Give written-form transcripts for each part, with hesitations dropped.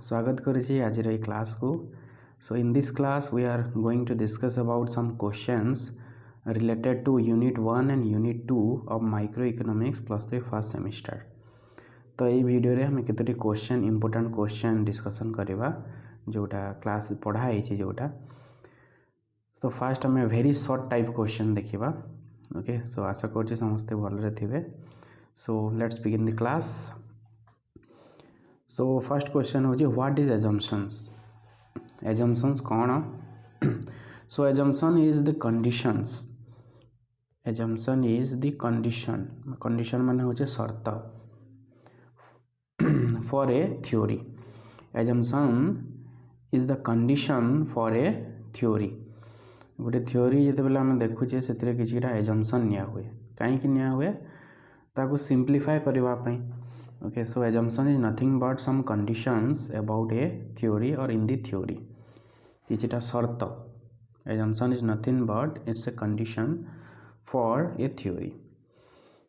स्वागत करुच्ची आज क्लास को। So in this class we are going to discuss about some questions related to unit 1 and unit 2 of micro economics +3 first semester. तो ये video रे हमें केतोटी क्वेश्चन इंपोर्टेंट क्वेश्चन डिस्कशन करवा जोटा क्लास पढ़ाई जोटा। तो फास्ट हमें वेरी शॉर्ट टाइप क्वेश्चन देखा। ओके, सो आशा कर समस्ते भलरे थे। So let's begin the class. So first question हूँ व्हाट इज एजम्पशंस। एजम्पशंस कौन? So assumption is the conditions. Assumption is the condition. Condition माने होचे शर्त for a theory. Assumption is the condition for a theory. गोटे theory जिते बेले आम देखुचे से किछिटा एजम्पशन निया हुए। कहीं निया हुए ताकू सिंप्लीफाई करने। Okay, so assumption is nothing but some conditions about a theory or in the theory. किछिटा शर्त। Assumption is nothing but it's a condition for a theory.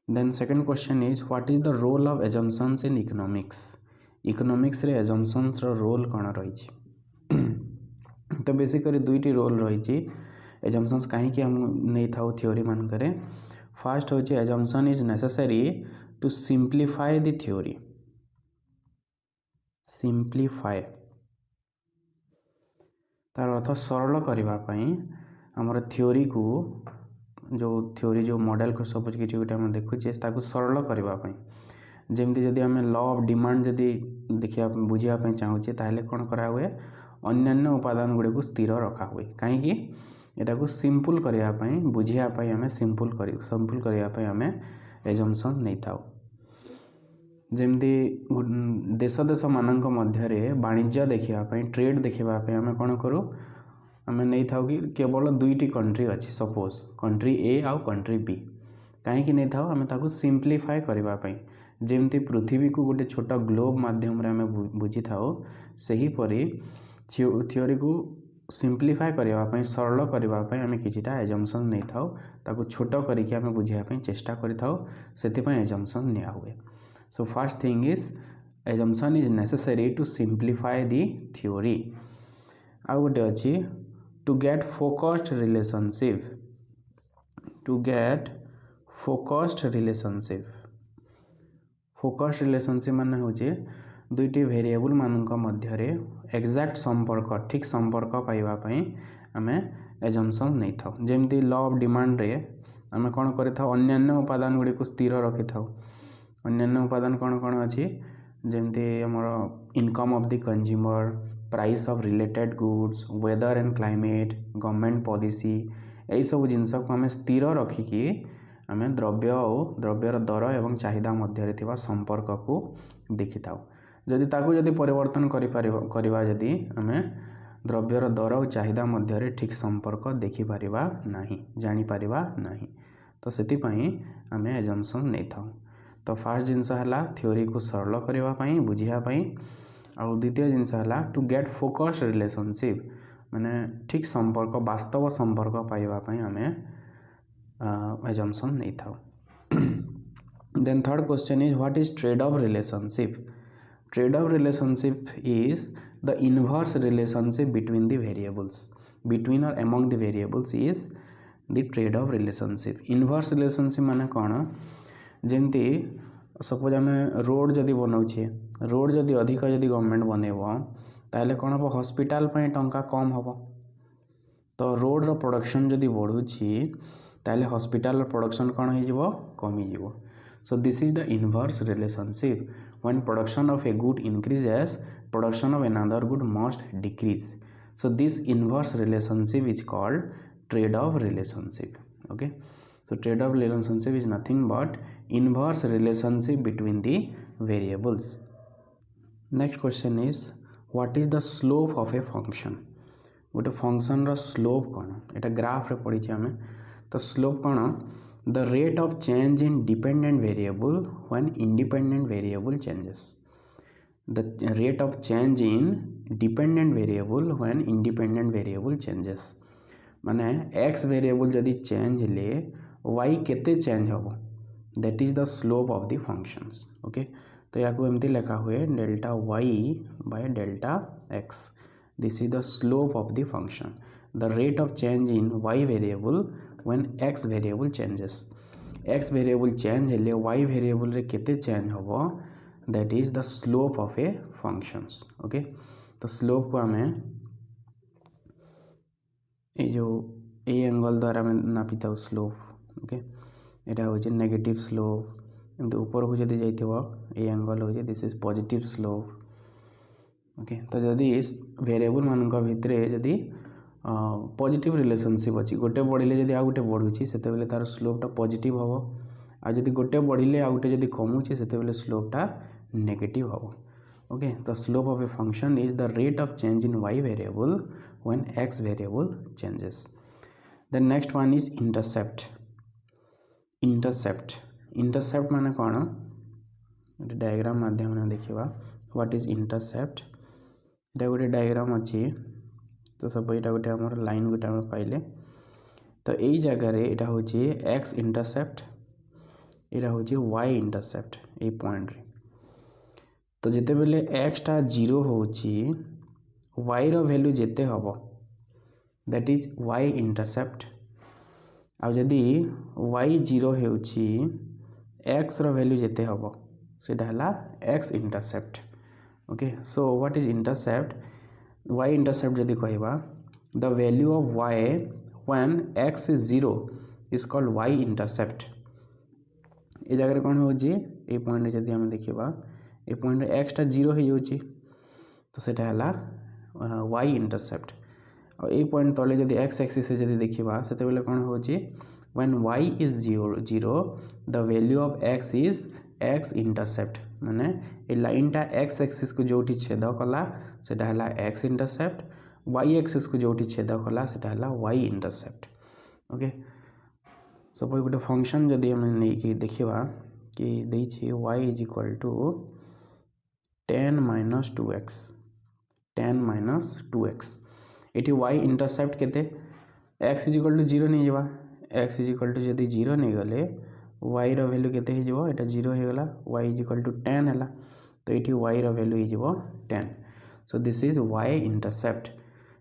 Then second question is what is the role of assumptions in economics? Economics रे assumptions रो role कौन रही? तो basically दुईटी role रही। assumptions कहीं हम नहीं था थ्योरी मान करे। फर्स्ट हो assumption is necessary to simplify the theory. Simplify तार अर्थ सरल करने आमर थ्योरी को जो मॉडल को सब किसी गोटे आम देखुचे सरल करने। जमती जदि आम लॉ ऑफ डिमांड जदि देखा बुझापी चाहूचे ताहले कौन करा हुए अन्यान्य उपादान गुड़े को स्थिर रखा हुए। कहीं एटा को सिंपल करने बुझापी आम सिंपल करने आम एजम्पशन नहीं था। जमती देश देश मानक मध्य वाणिज्य देखापी ट्रेड देखापी आम कौन करूँ आम नहीं था कि केवल दुईटी कंट्री अच्छी सपोज कंट्री ए आउ कंट्री बी। कहीं नहीं था आम ताकू सिंप्लीफाई करने। जमती पृथ्वी को गोटे छोट ग्लोब माध्यम आम बुझी था सहीपरी थ्योरी को सिंप्लीफाई करने सरल करने आम किछिटा एजम्पशन नहीं था ताकू छोट करके आम बुझापी चेष्टा करें एजम्पशन निया हुए। So first thing is assumption is necessary to simplify the theory. आउ गोटे अच्छी to get focused relationship. To get focused relationship. Focused relationship माने होचे दुईटी वेरिएबल मानक मध्य एक्जाक्ट संपर्क ठीक संपर्क पाइबा पई आमे एजम्पशन नहीं था। जेमती लॉ ऑफ डिमांड रे आमे कौन करि था अन्यान्य उपादान गुडी को स्थिर रखि था। अन्यान्य उपादान कौन कौन अच्छी जमती आमर income of the consumer, price of related goods, weather and climate, government policy यही सब जिनस को आम स्थिर रखिकी आम द्रव्य और द्रव्यर दर एवं चाहिदा मध्य थिबा संपर्क को देखि था। जदि ताकू जदि परिवर्तन करवा जदि आम द्रव्यर दर और चाहिदा मध्य ठीक संपर्क देखि परिबा नाही जानि परिबा नाही। तो सेति पई आम एजम्पशन नहीं था। तो फास्ट जिनस है थ्योरी को सरल करने बुझापी और द्वितीय जिनस है टू गेट फोकस रिलेशनशिप माने ठीक संपर्क वास्तव संपर्क पाइबापी आम एजम्पशन नहीं था। Then third question is what is trade off relationship. Trade off relationship is the inverse relationship between the variables between और among the variables is the trade off relationship. Inverse relationship माने कौन जमती suppose आम road जदि बनाऊे road जदि अधिक जदि government बनइब ताहले कौन हम हॉस्पिटल पे टंका कम हम। तो रोड रो प्रोडक्शन जदि बढ़ुची ताहले हॉस्पिटल प्रोडक्शन कौन हो कमी। सो this is the inverse relationship. When production of a good increases production of another good must decrease. So this inverse relationship is called trade off relationship. Okay, so trade off relationship is nothing but inverse relationship between the variables. Next question is what is the slope of a function. गोटे function रो slope कौन एटा graph रे पढ़ी आम। तो slope कौन the rate of change in dependent variable when independent variable changes. The rate of change in dependent variable when independent variable changes माने एक्स वेरिएबल जदि चेंज ले y केते चेंज हम that is the slope of the functions. Okay, तो या एमती लिखा हुए delta Y by delta X. This is the slope of the function, the rate of change in Y variable when X variable changes. X variable change हेले Y variable रे केते change होबो, that is the slope of a functions. Okay, तो slope को आमे ए जो A angle द्वारा में नापी था स्लोप। ओके, एटा हो नेगेटिव स्लोप, एमती ऊपर को जदि जाइथिबो ए एंगल हो this is positive slope. Okay, तो जदि इस वेरिएबल मानक भितरे जदि पॉजिटिव रिलेशनशिप अच्छी, गोटे बढ़िले जदि आ गोटे बढ़ुची सेते बेले तार स्लोपटा पॉजिटिव हबो, आ जदि गोटे बढ़िले आ गोटे जदि कमुची सेते बेले स्लोपटा नेगेटिव हबो। ओके, तो slope of a function is the rate of change in Y variable when X variable changes. The next one is intercept. Intercept माने कौन, डायग्राम माध्यम देखा व्हाट इज इंटरसेप्ट। ये गोटे डायग्राम अच्छी, तो सब यहाँ गोटे आम लाइन गोटे आम पाइले, तो यही जगार यहाँ हूँ एक्स इंटरसेप्ट, यहाँ हूँ वाई इंटरसेप्ट ये पॉइंट रे। तो जिते बेले एक्सटा जीरो होची वाई रो वैल्यू जेते हबो दैट इज वाई इंटरसेप्ट, आ जदि वाई जीरो होची एक्स रो वैल्यू जेते हबो सेटा हला x intercept. Okay, so what is intercept, y intercept जदि कहवा the value of y when x is 0 is called y intercept. ये जगह कौन हो ये पॉइंट जदि हम देखा ये पॉइंट x टा 0 हो जाउची तो सेटा हला y इंटरसेप्ट। और ये पॉइंट तले जदि x एक्सिस से जदि देखा सेते बेले कौन हो when y is 0 the value of x is x intercept, माने ये लाइन टा x एक्सिस को जोटी छेद कला सेटा हला x इंटरसेप्ट, y एक्सिस को जोटी छेद कला सेटा हला y इंटरसेप्ट। ओके, सपोज गोटे फंक्शन जदि हम नहीं कि देखा कि देछि y is equal to 10 minus 2x, 10 minus 2x, ये y इंटरसेप्ट केते x इज इक्वल टू 0 नहीं जावा, x इज इक्वल टू जदि 0 नहीं गले y रो वैल्यू केते हो जावा, एटा 0 हो गला, y इज इक्वल टू 10 हला, तो ये y रो वैल्यू हो जावा 10। So this is y intercept.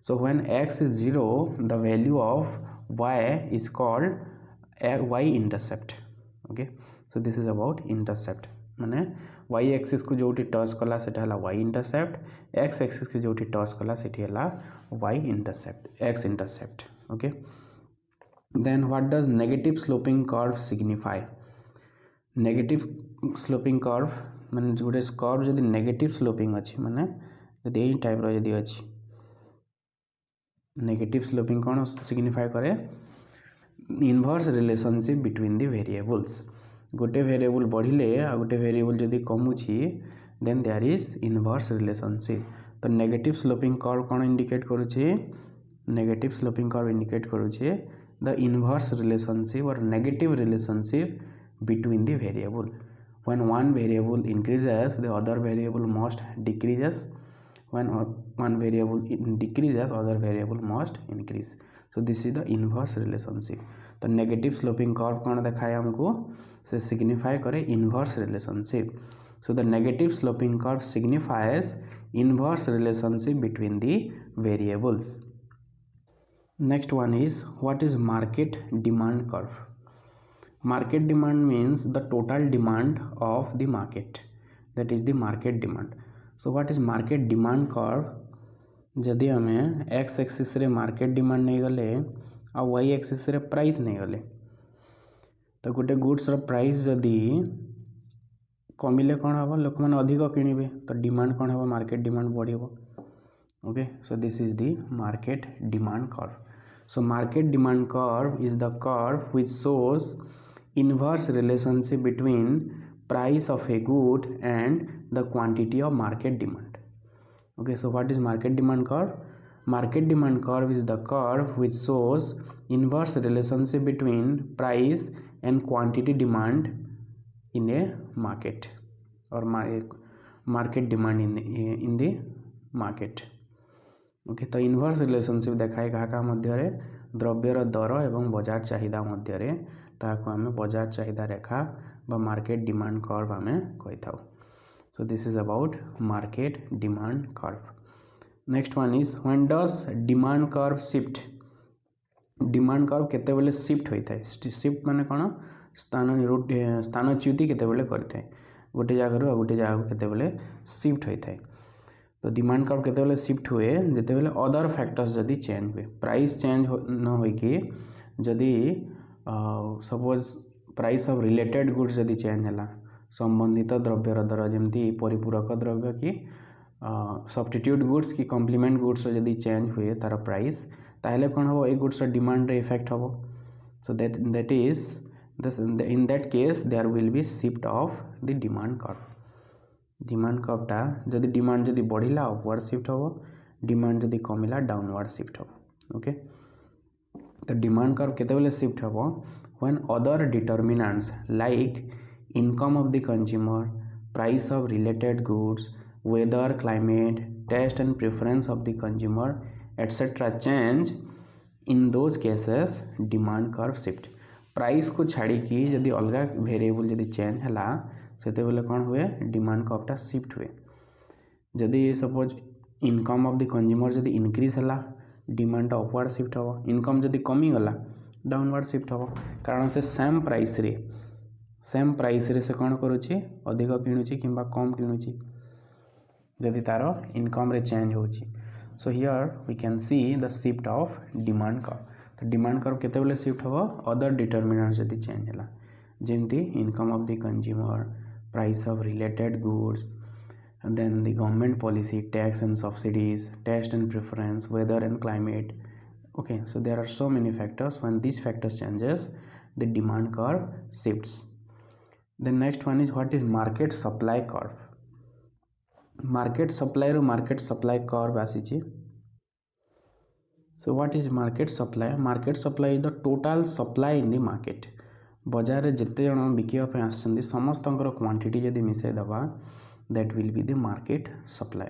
So when x is 0 the value of y is called y intercept. Okay, so this is about intercept, माने y axis को जोटी touch कला सेटा हला y intercept, x axis को जोटी touch कला सेठी हला y intercept, x intercept. Okay, then what does negative sloping curve signify. Negative sloping curve माने गोटे कर्व जदि नेगेटिव स्लोपिंग अच्छी, माने जदि यही टाइप रो जदि अच्छी नेगेटिव स्लोपिंग कौन सिग्निफाई करे, inverse relationship between the variables. गोटे वेरिएबल बढ़िले आ गोटे वेरिएबल जदि कमुची then there is inverse relationship. तो नेगेटिव स्लोपिंग कर्व कौन इंडिकेट करुचे, नेगेटिव स्लोपिंग कर्व इंडिकेट करुचे द इनवर्स रिलेशनशिप और negative relationship between the variable. When one variable increases the other variable must decreases, when one variable decreases other variable must increase. So this is the inverse relationship. तो negative sloping curve कौन दिखाए हमको, से signify करे inverse relationship. So the negative sloping curve signifies inverse relationship between the variables. Next one is what is market demand curve. Market demand means the total demand of the market, that is the market demand. So what is market demand curve, जदि हमें x axis रे market demand नहीं गले आ y axis रे price नहीं गले, तो गोटे गुड्स रो प्राइस जदि कमिले कौन हम लोक मैंने अधिक किणवे तो डिमांड कौन हम मार्केट डिमांड बढ़िबो। Okay, so this is the market demand curve. So market demand curve is the curve which shows inverse relationship between price of a good and the quantity of market demand. Okay, so what is market demand curve? Market demand curve is the curve which shows inverse relationship between price and quantity demand in a market or market demand in the market. Okay, तो inverse relationship देखाए क्या मध्य द्रव्यर दर एवं बजार चाहिदा मध्य ताको आमे बजार चाहिदा रेखा बा मार्केट डिमांड कर्व आमे कहि थाउ। So this is about market demand curve. Next one is, when does demand curve shift? Demand curve केतेबेले शिफ्ट होता है. शिफ्ट माने कौन? स्थानच्युति केतेबेले करता है. गोटे जगह गोटे जगह केतेबेले शिफ्ट होता है. तो डिमांड कर्व केतेबेले शिफ्ट हुए जेतेबेले अदर फैक्टर्स जदि चेंज हुए. प्राइस चेंज न होइकी जदि suppose price of related goods जदि चेंज है, संबंधित द्रव्यर दर जमती परिपूरक द्रव्य कि सब्स्टिट्यूट गुड्स कि कॉम्प्लीमेंट गुड्स जदि चेंज हुए तार प्राइस ताहले कौन हम ये गुड्स डिमांड रे इफेक्ट हम. So that is in that case there will be shift of the demand curve. Demand कर्वटा जदि डिमांड जदि बढ़िला अपवर्ड शिफ्ट हम, डिमांड जदि कमिला डाउनवर्ड शिफ्ट हम. ओके, तो डिमांड कर्व केतेबेले शिफ्ट हम? When other determinants like income of the consumer, price of related goods, weather, climate, taste and preference of the consumer etcetera change. In those cases demand curve shift. Price को छाड़ी की जदि अलग variable जदि change है सेते बेले कौन हुए? डिमांड कर्वटा शिफ्ट हुए. जदि suppose income of the consumer जदि इंक्रीज है डिमांड अपवर्ड शिफ्ट हम. इनकम जदि कमी गला डाउनवर्ड शिफ्ट हम. कारण से सेम प्राइस रे से कौन करुच्ची? अधिक किणुची कि कम किणुची जदि तार इनकम रे चेंज होची. So here we can see the shift of demand curve. तो डिमांड कर्व केतेबेले शिफ्ट हम? अदर डिटर्मिनेंट्स जदि चेंज है जेमती income of the consumer, price of related goods, then the government policy, tax and subsidies, taste and preference, weather and climate. Okay, so there are so many factors. When these factors changes, the demand curve shifts. The next one is, what is market supply curve? Market supply रो market supply curve आसीची. So what is market supply? Market supply is the total supply in the market. बजार जिते जन बिकिया आसछन्ती समस्तंकर quantity जदि मिसई दबा that will be the market supply.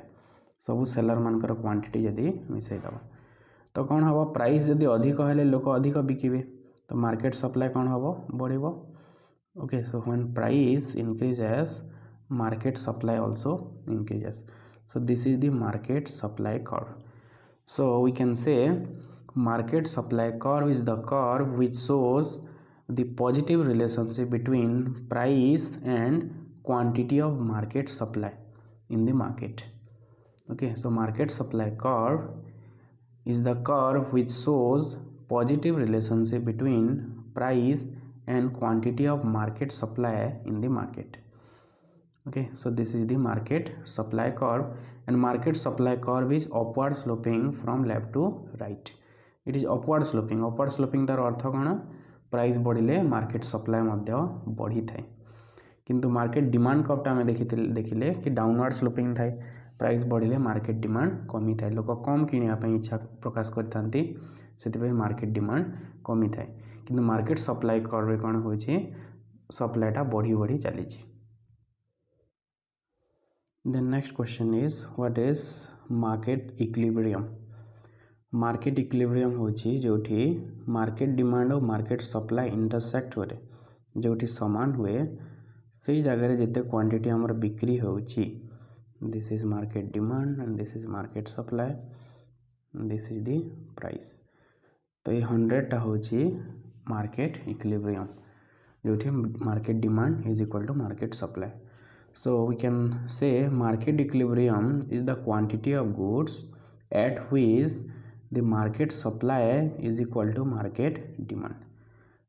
सबू seller मानकर क्वांटिटी जदि मिसई दबा तो कौन हम? प्राइस जदि अधिक हेले लोक अधिक बिकिबे तो मार्केट सप्लाई कौन हम? बढ़िबो. Okay, so when price increases market supply also increases. So this is the market supply curve. So we can say market supply curve is the curve which shows the positive relationship between price and quantity of market supply in the market. Okay, so market supply curve is the curve which shows positive relationship between price and quantity of market supply in the market. Okay, so this is the market supply curve, and market supply curve is upward sloping from left to right. It is upward sloping. Upward sloping तार अर्थ कौन? Price बढ़िले market supply बढ़ी थाए. किंतु market demand कर्वटा आम देखिले कि downward sloping थाए. Price बढ़िले market demand कमी थाए. लोक कम किनिया इच्छा प्रकाश करथांती से मार्केट डिमांड कमी थाए. किंतु मार्केट सप्लाई कर्व कौन होची? सप्लाईटा बढ़ी बढ़ी चली. Then next question is, what is market equilibrium? Market equilibrium होची जोठी मार्केट डिमांड और मार्केट सप्लाई इंटरसेक्ट होरे जोठी समान हुए से जगह जिते क्वांटिटी हमर बिक्री होची. This is market demand and this is market supply, this is the price. तो ये 100टा होची मार्केट इक्विलिब्रियम जोठी market demand is equal to market supply. So we can say market equilibrium is the quantity of goods at which the market supply is equal to market demand.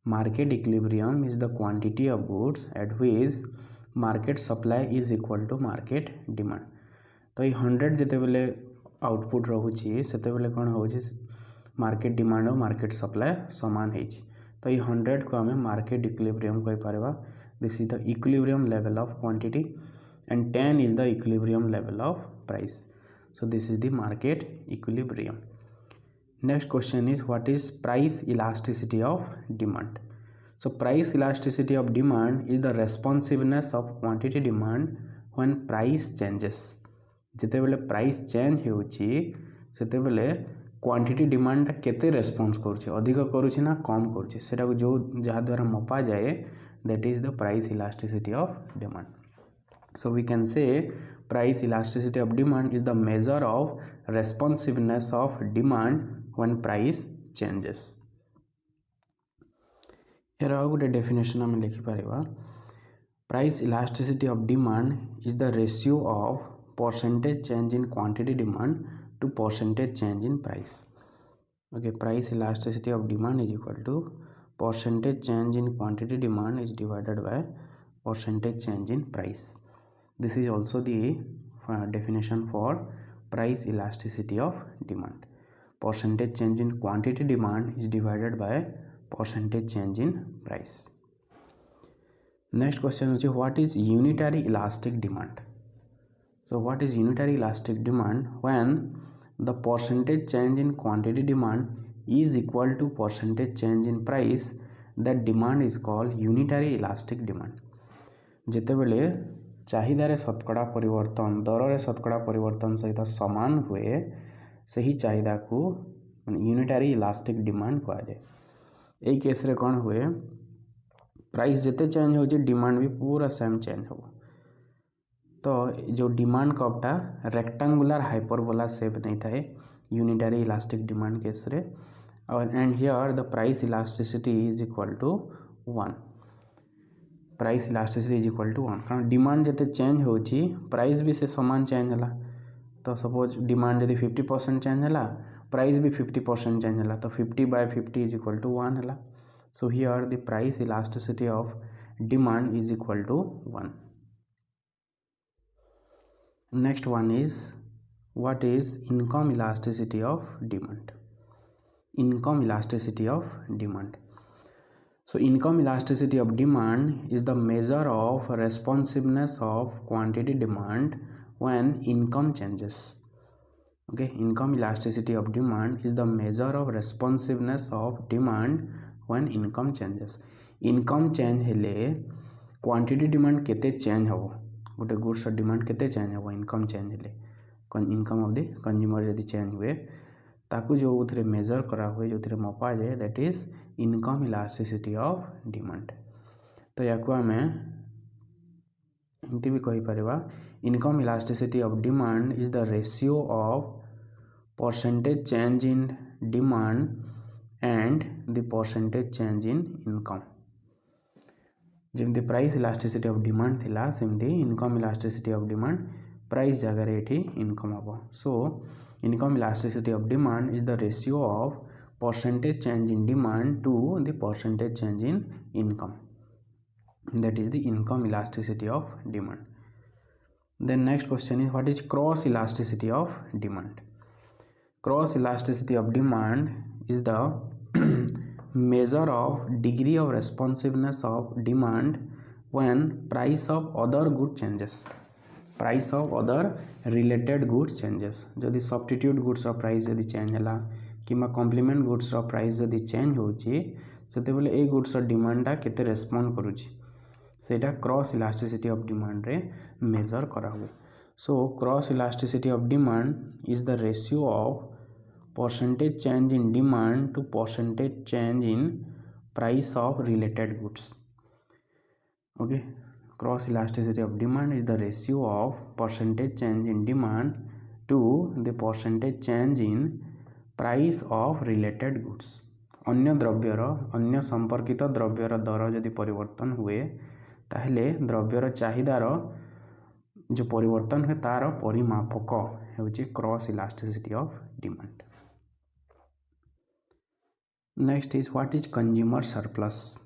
Market equilibrium is the quantity of goods at which market supply is equal to market demand. तो ये 100 जिते बेले output रहुची सेते बेले कौन होची? Market demand और market supply समान होची. तो ये 100 को आम मार्केट इक्विलिब्रियम कहि पारबा. This is the equilibrium level of quantity and 10 is the equilibrium level of price. So this is the market equilibrium. Next question is, what is price elasticity of demand? So price elasticity of demand is the responsiveness of quantity demand when price changes. जिते बेले price change होची सेते बेले quantity demand केते response करुचे, अधिक करुचे ना कम करुचे, सेटा जो जहाँ द्वारा मपा जाए that is the price elasticity of demand. So we can say price elasticity of demand is the measure of responsiveness of demand when price changes. Here आउ गोटे डेफिनेशन आम लिखिपर price elasticity of demand is the ratio of percentage change in quantity demand to percentage change in price. Okay, price elasticity of demand is equal to percentage change in quantity demand is divided by percentage change in price. This is also the definition for price elasticity of demand. Percentage change in quantity demand is divided by percentage change in price. Next question is, what is unitary elastic demand? So what is unitary elastic demand? When the percentage change in quantity demand is equal to percentage change in price, that demand is called unitary elastic demand. जेतेबेले चाहिदारे शतकड़ा परिवर्तन दर शतकड़ा परिवर्तन सहित समान हुए सही चाहिदा को unitary elastic demand कहा जाए. यही केस रे कौन हुए, प्राइस जिते चेंज हो डिमांड भी पूरा सेम चेंज हो. तो जो डिमांड कर्वटा रेक्टेंगुलर हाइपरबोला शेप नहीं थाए यूनिटरी इलास्टिक डिमांड केस रे. And here the price elasticity is equal to 1. Price elasticity is equal to 1 कारण डिमांड जिते चेंज हो प्राइस भी से समान चेंज है. तो सपोज डिमांड यदि 50% चेंज है प्राइस भी 50% चेंज है तो 50/50 इज इक्वल टू 1 है. So here the price elasticity of demand is equal to 1. Next one is, what is income elasticity of demand? Income elasticity of demand. So income elasticity of demand is the measure of responsiveness of quantity demand when income changes. Okay, income elasticity of demand is the measure of responsiveness of demand when income changes. Income change हेले quantity demand केते change हो, गोटे goods demand केते change हो income change हेले income of the consumer यदि change हुए ताकू जो उथरे मेजर करा हुए जो उथरे मपा जाए that is income elasticity of demand. तो या आम एमती भी कहीपर income elasticity of demand is the ratio of percentage change in demand and the percentage change in income. जमती प्राइस इलास्टिसिटी ऑफ डिमांड थिला सेमती income elasticity of demand price जगह ये इनकम हम. So income elasticity of demand is the ratio of percentage change in demand to the percentage change in income. That is the income elasticity of demand. Then next question is, what is cross elasticity of demand? Cross elasticity of demand is the measure of degree of responsiveness of demand when price of other good changes. Price of other related goods changes. जदि substitute goods price जदि change है कि complement goods price जदि change होते ए goods डिमांडा केते respond करुच्ची सेटा क्रॉस इलास्टिसिटी ऑफ डिमांड रे मेजर करा हुए. So cross elasticity of demand is the ratio of percentage change in demand to percentage change in price of related goods. Okay, cross elasticity of demand is the ratio of percentage change in demand to the percentage change in price of related goods. अन्य द्रव्यर अन्य संपर्कित द्रव्यर दर यदि परिवर्तन हुए ताहले द्रव्यर चाहिदार जो परिवर्तन हुए तार परिमापक होची cross elasticity of demand. Next is, what is consumer surplus?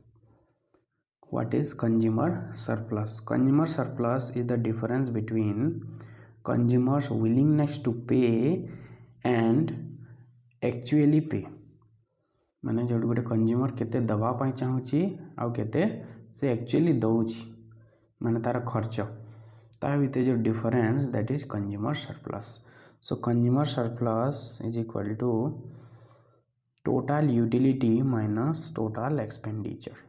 What is consumer surplus? Consumer surplus is the difference between consumers' willingness to pay and actually pay. माने जो गोटे कंज्यूमर केते दबा पाई चाहूची आउ केते से एक्चुअली दउची माने तार खर्च ता भितर जो difference that is consumer surplus. So consumer surplus is equal to total utility minus total expenditure.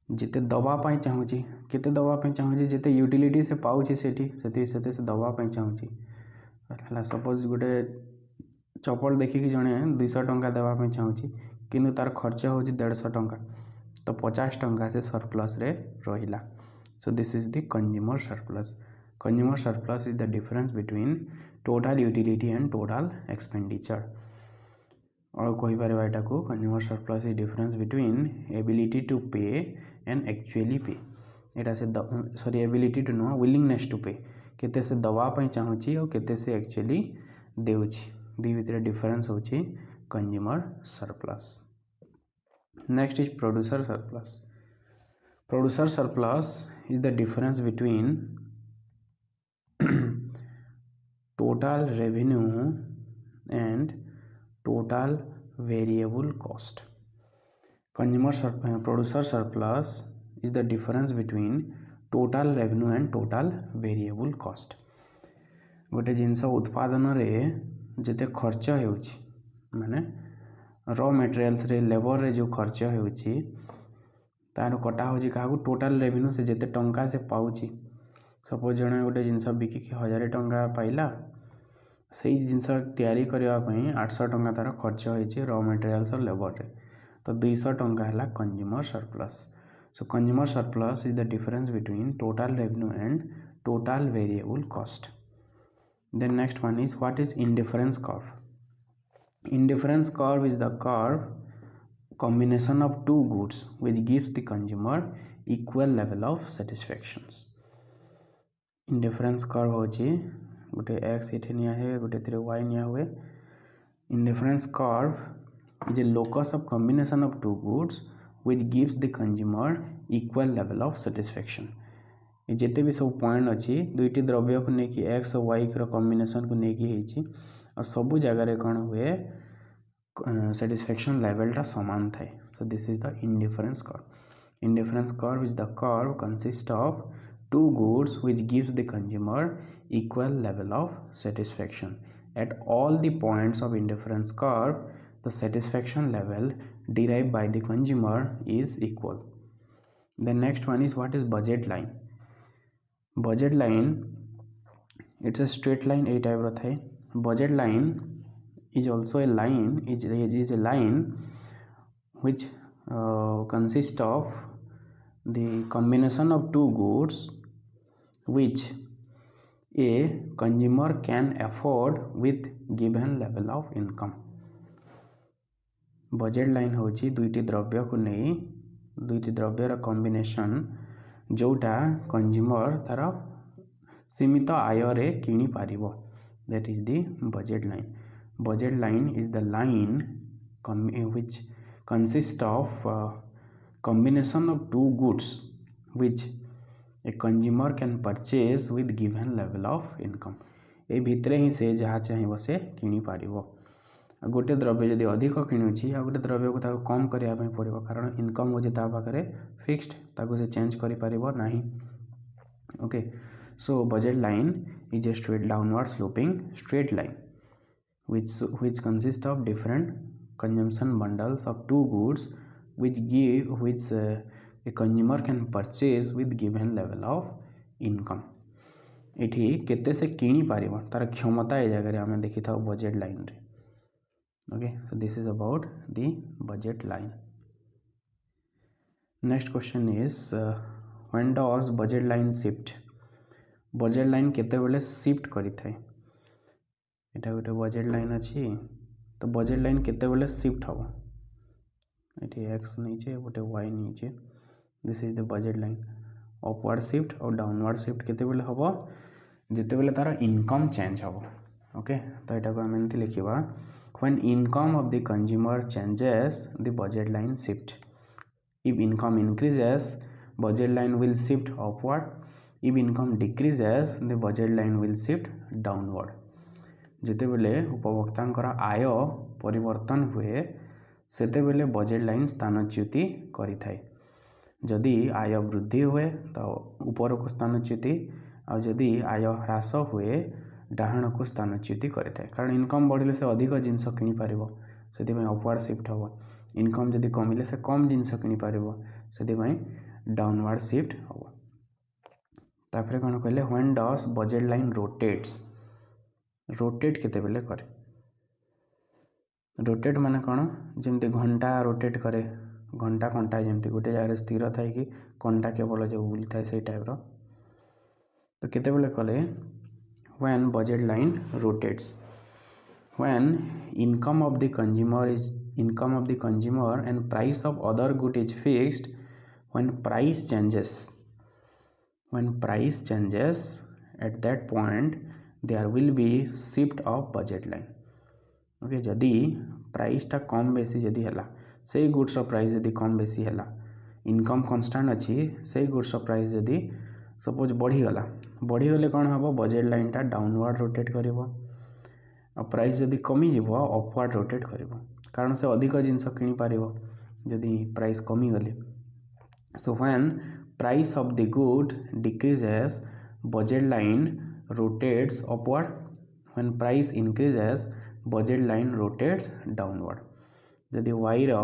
जिते दबापाई चाहूँगी केते दबापाई चाहूँगी जिते यूटिलिटी से पाऊँगी सेठी से दबापाई चाहूँगी. सपोज गोटे चपल देखिकी जड़े 200 टंका देवाई चाहूँगी किंतु तार खर्च हो 150 टंका तो 50 टंका से सरप्लस रे रहिला. So this is the consumer surplus. Consumer surplus is the difference between total utility and total expenditure. और कही पारे एटा को consumer surplus is difference between ability to pay and actually pay. एटा से sorry ability to no willingness to pay केते से दवा पई चाहूची और केते से एक्चुअली देउची दुई भितर डिफरेंस होची consumer surplus. Next is producer surplus. Producer surplus is the difference between total revenue and total variable cost. Producer surplus is the difference between total revenue and total variable cost. गोटे जिनस उत्पादन रे जिते खर्च होउची माने raw materials रे labour रे जो खर्च होउची तार कटा होची काहा टोटल रेवेन्यू से जिते टंका से पाउची. सपोज जणे गोटे जिनस बिकी 1000 टंका पाइला से जिनस तैयारी करने 800 टंका तार खर्च होइए रॉ मटेरियल्स और लेबर रे तो 200 टंका है consumer surplus. So consumer surplus is the difference between total revenue and total variable cost. Then next one is what is indifference curve. Indifference curve is the curve combination of two goods which gives the consumer equal level of satisfactions. Indifference curve होची गोटे x इथे निया है गोटे three Y निया हुए. Indifference curve is a locus of combination of two goods which gives the consumer equal level of satisfaction. जिते भी सब पॉइंट अच्छी दुईटी द्रव्य को लेकिन एक्स और वाई कॉम्बिनेशन को लेकिन और सबू जगार कौन हुए सैटिस्फैक्शन लेवलटा सामान थाए. सो this is the indifference curve. Indifference curve is the curve consist of two goods which gives the consumer equal level of satisfaction. At all the points of indifference curve, the satisfaction level derived by the consumer is equal. The next one is what is budget line. Budget line, it's a straight line a type of thai. Budget line is also a line, is a line which consists of the combination of two goods which a consumer can afford with given level of income. Budget line होची दुईटी द्रव्य को नहीं दुईटी द्रव्यर combination जोटा consumer तार सीमित आय रे किनी पारिबो. That is the budget line. Budget line is the line which consists of combination of two goods which a consumer can purchase with given level of income. ए भितरे ही से जहाँ चाहिए से किनी पारिबो. गोटे द्रव्य जदि अधिक किणुची आ गोटे द्रव्य को ताको कम करिया ପାଇଁ पड़िबो कारण इनकम होची ता पाखरे फिक्स्ड ताको से चेंज करि पारिबो नाही. Okay so budget line is a straight downward sloping straight line which consists of different consumption bundles of two goods which a consumer can purchase with given level of income. एठी केते से किनी पारिबो तार क्षमता ए जगह रे हमें देखि था बजेट लाइन रे. Okay so this is about the budget line. Next question is when does budget line shift. Budget line केते बेले शिफ्ट करि थाए. एटा गोटे बजेट लाइन अछि तो बजेट लाइन केते बेले शिफ्ट हबो. एठी एक्स नीचे गोटे वाई नीचे. This is the budget line. Upward shift और डाउनवर्ड शिफ्ट केते बेले हबो जेते बेले तार इनकम चेंज हबो. ओके तो एटा को हम एंती लिखिबा when income of the consumer changes the budget line shift. If income increases budget line will shift upward. If income decreases the budget line will shift downward. जेते बेले उपभोक्तांकर आय परिवर्तन हुए सेते बेले बजेट लाइन स्थानच्युति करि थाए. जदि आय वृद्धि हुए तो ऊपर को स्थानच्युति और जदि आय ह्रास हुए डाहाण को स्थानच्युति करि थाए. कारण इनकम बढ़िले से अधिक जिनस किनी पारिबो सेति पय अपवर्ड शिफ्ट हबो. इनकम जदि कमिले से कम जिनस किनी पारिबो सेति पय डाउनवर्ड शिफ्ट हबो. तापरे कोन कहले when does budget line rotates. Rotate केते बेले करे. रोटेट माने कौन जमती घंटा रोटेट करे घंटा कंटा जमती गोटे जगह स्थिर थाए कि कंटा केवल जो बुली थाए से टाइप तो केतेबेले कले when budget line rotates when income of the consumer and price of other good is fixed when price changes at that point there will be shift of budget line okay जदि प्राइसटा कम बेसी जदि है से goods price जदि कम बेसी है income constant अच्छी से गुड्स प्राइस जदि सपोज बढ़ीगले कौन हम बजेट लाइनटा डाउनवर्ड रोटेट कर प्राइस जदि कमी जीव अपवर्ड रोटेट कर कारण से अधिक जिनस किनी पार जदि प्राइस कमी गले सो when price of the good decreases budget line rotates upward when price increases budget line rotates downward जदि वाई रो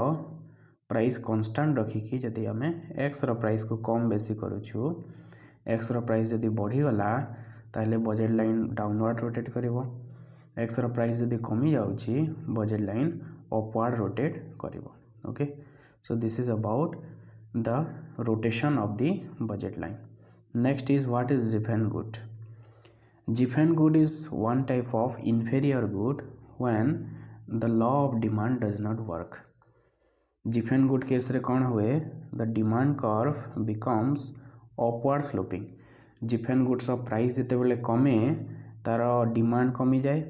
प्राइस कांस्टेंट रखिकी जदि आम एक्स रो प्राइस को कम बेसी करूछु एक्स रो प्राइस जदि बढ़ीगला ताहले बजेट लाइन डाउनवर्ड रोटेट करिवो एक्स रो प्राइस जदि कमी जाउछि बजेट लाइन अपवर्ड रोटेट करिवो okay so this is about the rotation of the budget line next is what is Giffen good Giffen good is one type of inferior good when the law of demand does not work Giffen good case रे कौन हुए the demand curve becomes upward sloping Giffen goods price जिते बेले कमे तार demand कमी जाए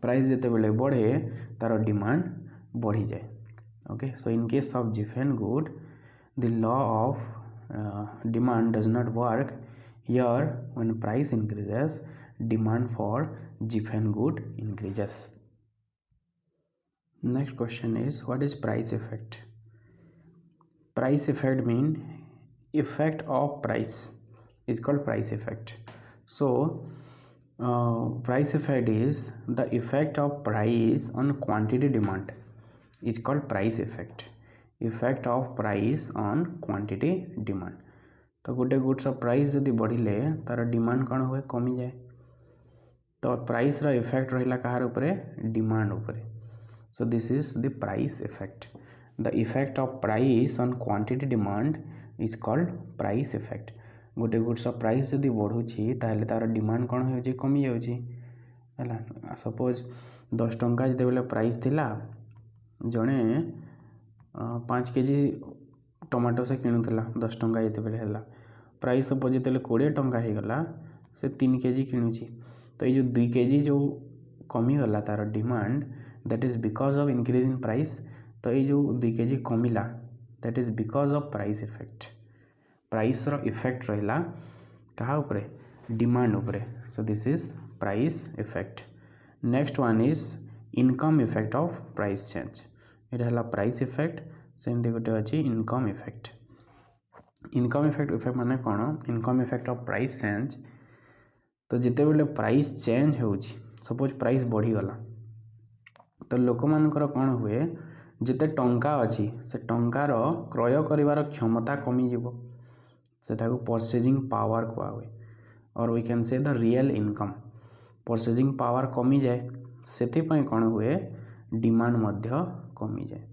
price जिते बेले बढ़े तार डिमांड बढ़ी जाए okay so in case of Giffen good the law of demand does not work here when price increases demand for Giffen good increases. Next question is what is price effect? Price effect mean effect of price is called price effect. So price effect is the effect of price on quantity demand is called price effect. Effect of price on quantity demand. तो गोटे goods price जदि बढ़िले तार demand कौन हुए कमी जाए तो price रा इफेक्ट रहा कहार उपरे डिमांड उपरे so this is the price effect the effect of price on quantity demand is called price effect गोटे गुड्स प्राइस जदि बढ़ुची ताहले तार डिमांड कौन हो कमी जाउची है सपोज 10 टंका जिते बेले प्राइस थिला जड़े 5 केजी टमाटो से किणुला 10 टंका जिते बेले है प्राइस सपोज जिते 20 टंका हो गला से 3 केजी किणुची तो ये जो 2 केजी जो कमी गला तार demand that is because of increase in price तो ये जो 2 केजी कमिला that is because of price effect price रो इफेक्ट रहा कहा उपरे डिमांड उपरे so this is price effect next one is income effect of price change ये है प्राइस इफेक्ट सेमती गोटे अच्छी इनकम इफेक्ट माने कौन income effect of price change तो जिते बेले प्राइस चेंज हो सपोज प्राइस बढ़ीगला तो लोक मानकर कौन हुए जिते टंका अच्छी से टंकार क्रय करिवार क्षमता कमी जीवो सेटा को परचेजिंग पावर कुआ हुए और we can say the real income purchasing power कमी जाए से कौन हुए डिमांड मध्य कमी जाए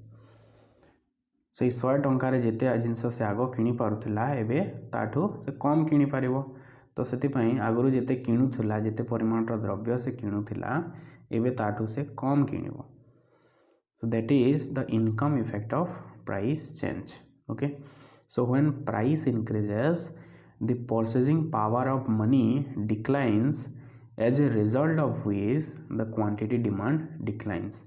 से 100 टंकार जिते जिनस से आग किणी पारुथिला एबे ताठू से कम किणी पारिबो तो से आगु जिते किणुला जिते परिमाण द्रव्य से किणुला एबे ताठू से कम किणिबो so that is the income effect of price change okay so when price increases the purchasing power of money declines as a result of which the quantity demand declines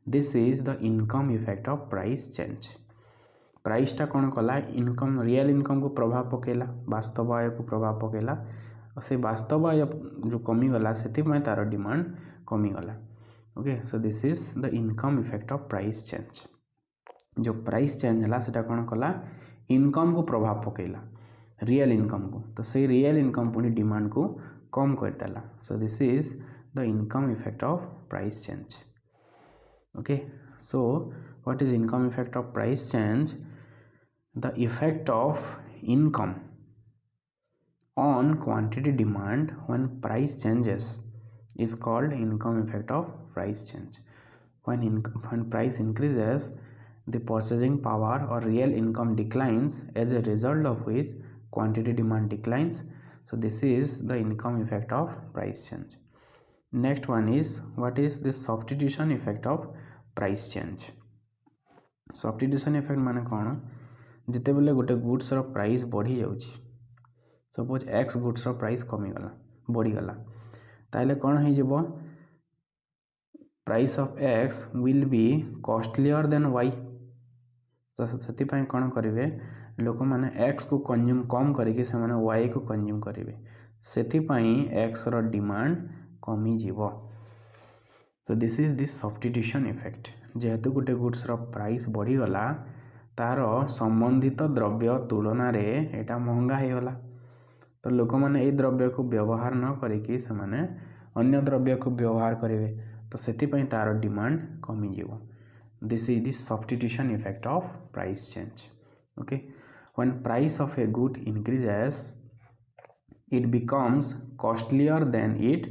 this is the income effect of price change प्राइसटा कौन कला income real income को प्रभाव पकेला वास्तव आय को प्रभाव पकेला और से वास्तव आय जो कमीगला से तार डिमांड कमीगला okay so this is the income effect of price change जो प्राइस चेंज है सेटा कौन कला इनकम को प्रभाव पकेला रियल इनकम को तो से रियल इनकम पुणी डिमांड को कम करदेला so this is the income effect of price change okay so what is income effect of price change the effect of income on quantity demand when price changes is called income effect of price change when price increases the purchasing power or real income declines, as a result of which quantity demand declines. So this is the income effect of price change. Next one is, what is the substitution effect of price change? Substitution effect माने कौन, जिते बेले गोटे goods रो price बढ़ी जाउची, suppose x goods रो price कमीगला बढ़ीगला, ताहले कौन हो जब price of x will be costlier than y. तो से कौन करेंगे लोक मैंने एक्स को कंज्यूम कम करके से माने वाई को कंज्यूम करेंगे, से एक्स रो डिमांड कमी जीवो। तो this is this substitution effect. जेहेतु गोटे गुड्स रो प्राइस बढ़ीगला, तार संबंधित द्रव्य तुलन में एटा महंगा हो गला, तो लोक मैंने ये द्रव्य को व्यवहार न करके से माने अन्य द्रव्य को व्यवहार करेंगे, तो से तार डिमांड कमी जीवो। This is this substitution effect of price change. Okay, when price of a good increases it becomes costlier than it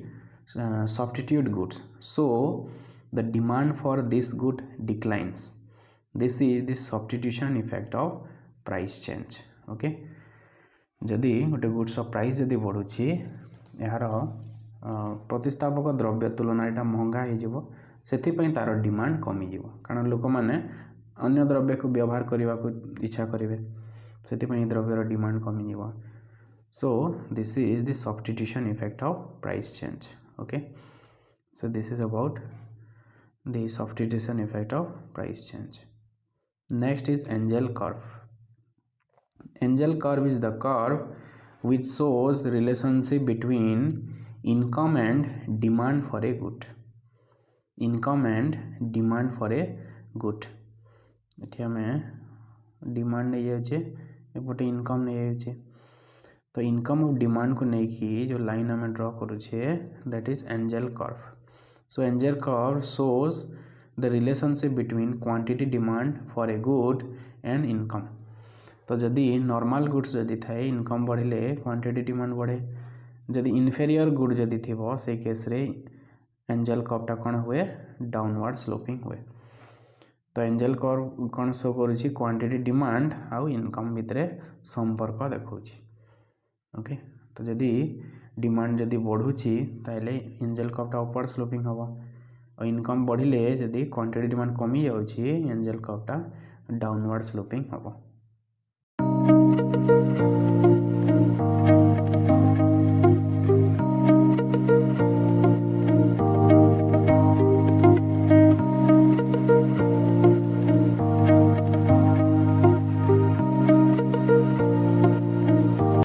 substitute goods, so the demand for this good declines. This is the substitution effect of price change. Okay, जदि गोटे goods price जदि बढ़ुची, यार प्रतिस्थापक द्रव्य तुलन एटा महंगा हो, से तार डिमांड कमी जीवो, कारण लोक मैंने अन्य द्रव्य को व्यवहार करने को इच्छा करेंगे, से द्रव्यर डिमांड कमी जीवो। So this is the substitution effect of price change. Okay, so this is about the substitution effect of price change. Next is Engel curve. Engel curve is the curve which shows the relationship between income and demand for a good. Income and demand for a good. ये हमें demand नहीं जाए, एपटे income नहीं जाए, तो income और demand को नहीं की जो लाइन हमें ड्रॉ करुचे, that is angel curve. So angel curve shows the relationship between quantity demand for a good and income. तो जदि नॉर्मल गुड्स जदि थाए इनकम बढ़िले क्वांटिटी डिमांड बढ़े, जदि इनफेरियर गुड जदि थिबो से केस रे एंजल कर्वटा कौन हुए, डाउनवर्ड स्लोपिंग हुए। तो एंजल कर्व कौन शो करुची, क्वांटिटी डिमांड आउ इनकम भितर संपर्क देखौची। ओके, तो जदि डिमांड जदि बढ़ुची ताहले एंजल कर्वटा अपवर्ड स्लोपिंग हम, और इनकम बढ़िले जदि क्वांटिटी डिमांड कमी जाउची एंजल कर्वटा डाउनवर्ड स्लोपिंग हम।